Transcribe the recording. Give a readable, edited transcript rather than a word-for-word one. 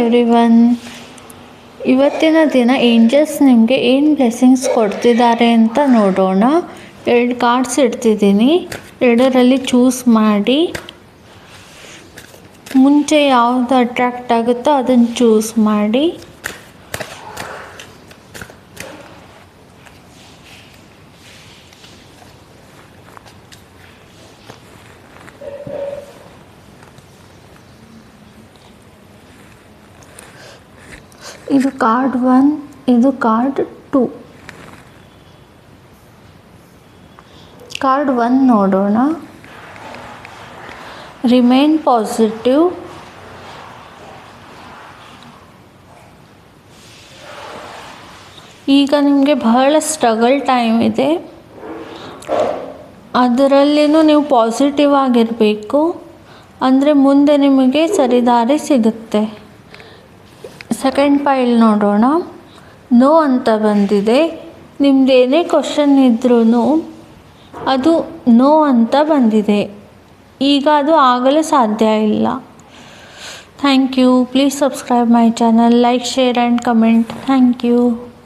Everyone. ಇವತ್ತಿನ ದಿನ angels ನಿಮಗೆ ಏನು ಬ್ಲೆಸ್ಸಿಂಗ್ಸ್ ಕೊಡ್ತಿದ್ದಾರೆ ಅಂತ ನೋಡೋಣ. 2 ಕಾರ್ಡ್ಸ್ ಇಡ್ತಿದ್ದೀನಿ, 2ರಲ್ಲಿ ಚೂಸ್ ಮಾಡಿ. ಮುಂಚೆ ಯಾವುದು ಅಟ್ರಾಕ್ಟ್ ಆಗುತ್ತೋ ಅದನ್ನು ಚೂಸ್ ಮಾಡಿ. ಇದು ಕಾರ್ಡ್ 1, ಇದು ಕಾರ್ಡ್ 2. ಕಾರ್ಡ್ 1 ನೋಡೋಣ. Remain positive. ಈಗ ನಿಮಗೆ ಬಹಳ ಸ್ಟ್ರಗಲ್ ಟೈಮ್ ಇದೆ, ಅದರಲ್ಲಿನೂ ನೀವು ಪಾಸಿಟಿವ್ ಆಗಿರಬೇಕು, ಅಂದರೆ ಮುಂದೆ ನಿಮಗೆ ಸರಿದಾರಿ ಸಿಗುತ್ತೆ. ಸೆಕೆಂಡ್ ಪೈಲ್ ನೋಡೋಣ. ನೋ ಅಂತ ಬಂದಿದೆ. ನಿಮ್ಮದೇನೇ ಕ್ವಶನ್ ಇದ್ರೂ ಅದು ನೋ ಅಂತ ಬಂದಿದೆ. ಈಗ ಅದು ಆಗಲು ಸಾಧ್ಯ ಇಲ್ಲ. Thank you. Please subscribe my channel, like, share and comment. Thank you.